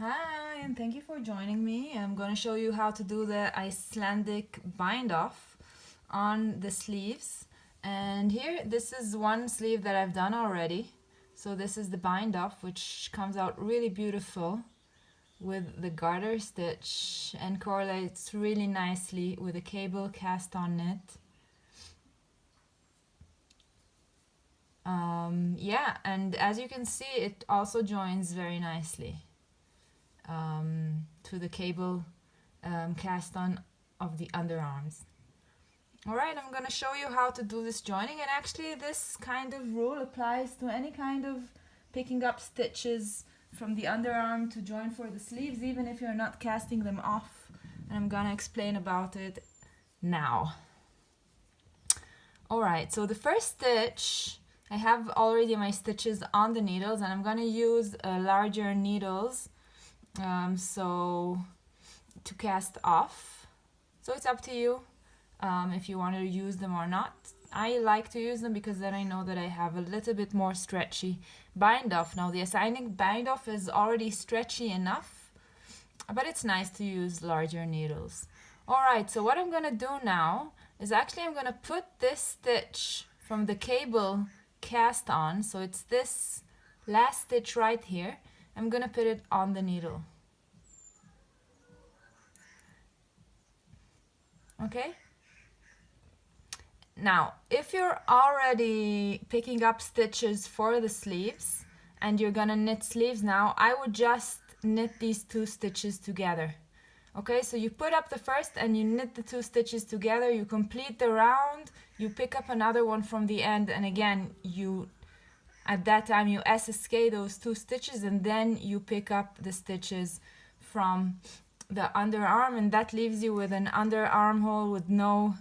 Hi, and thank you for joining me. I'm going to show you how to do the Icelandic bind off on the sleeves. And here, this is one sleeve that I've done already. So this is the bind off, which comes out really beautiful with the garter stitch and correlates really nicely with a cable cast on knit. Yeah, and as you can see, it also joins very nicely to the cable cast on of the underarms. Alright, I'm going to show you how to do this joining, and actually this kind of rule applies to any kind of picking up stitches from the underarm to join for the sleeves, even if you're not casting them off, and I'm going to explain about it now. Alright, so the first stitch, I have already my stitches on the needles, and I'm going to use larger needles so to cast off. So it's up to you if you want to use them or not. I like to use them because then I know that I have a little bit more stretchy bind off. Now the Icelandic bind off is already stretchy enough, but it's nice to use larger needles. Alright, so what I'm going to do now is actually I'm going to put this stitch from the cable cast on, so it's this last stitch right here. I'm going to put it on the needle. Okay? Now, if you're already picking up stitches for the sleeves and you're gonna knit sleeves now, I would just knit these two stitches together. Okay, so you put up the first and you knit the two stitches together, you complete the round, you pick up another one from the end, and again, at that time you SSK those two stitches, and then you pick up the stitches from the underarm, and that leaves you with an underarm hole with no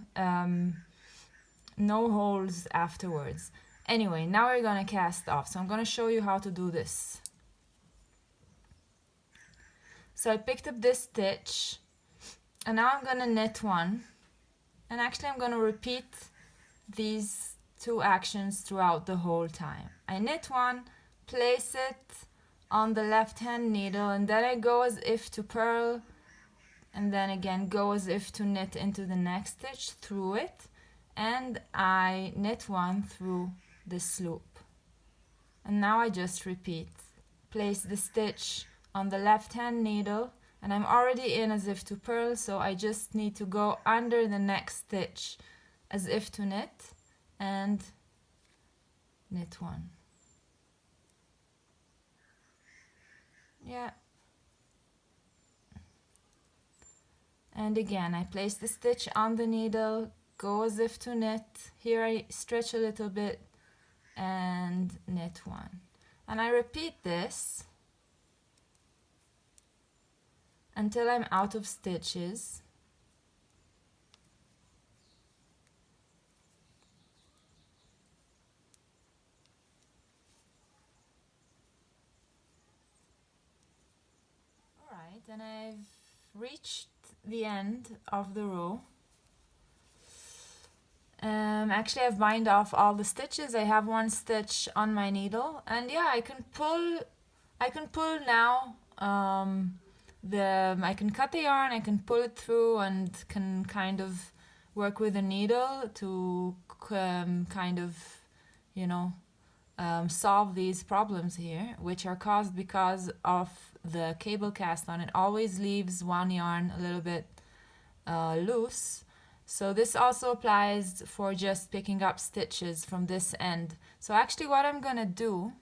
holes afterwards. Anyway, now we're gonna cast off, so I'm gonna show you how to do this. So I picked up this stitch, and now I'm gonna knit one, and actually I'm gonna repeat these two actions throughout the whole time. I knit one, place it on the left hand needle, and then I go as if to purl, and then again go as if to knit into the next stitch through it, and I knit one through this loop. And now I just repeat. Place the stitch on the left hand needle, and I'm already in as if to purl, so I just need to go under the next stitch as if to knit, and knit one. Yeah. And again, I place the stitch on the needle, go as if to knit. Here I stretch a little bit and knit one. And I repeat this until I'm out of stitches. Alright, and I've reached the end of the row. Actually I've bind off all the stitches. I have one stitch on my needle, and yeah, I can pull now. I can cut the yarn, I can pull it through, and can kind of work with a needle to kind of, solve these problems here, which are caused because of the cable cast on. It always leaves one yarn a little bit loose. So this also applies for just picking up stitches from this end. So actually what I'm gonna do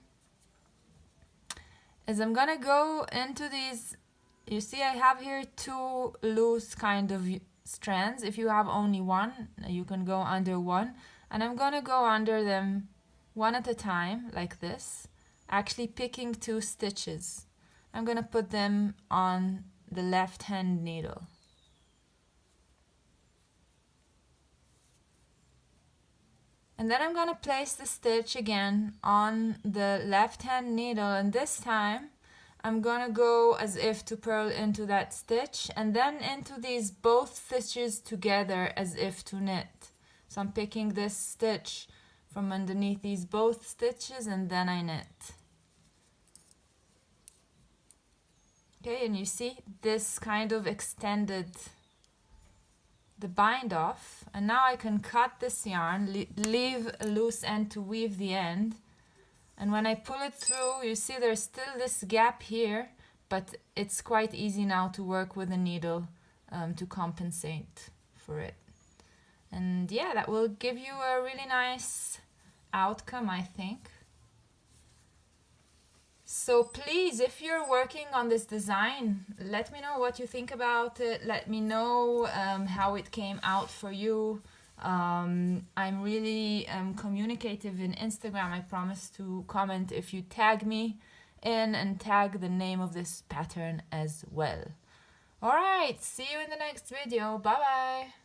is I'm gonna go into these. You see I have here two loose kind of strands. If you have only one, you can go under one, and I'm gonna go under them one at a time like this, actually picking two stitches. I'm gonna put them on the left hand needle. And then I'm gonna place the stitch again on the left hand needle, and this time I'm gonna go as if to purl into that stitch, and then into these both stitches together as if to knit. So I'm picking this stitch from underneath these both stitches, and then I knit. Okay, and you see this kind of extended the bind off, and now I can cut this yarn, leave a loose end to weave the end, and when I pull it through, you see there's still this gap here, but it's quite easy now to work with a needle to compensate for it. And yeah, that will give you a really nice outcome, I think. So please, if you're working on this design, let me know what you think about it. Let me know how it came out for you. I'm really communicative in Instagram. I promise to comment if you tag me in and tag the name of this pattern as well. Alright, see you in the next video. Bye bye.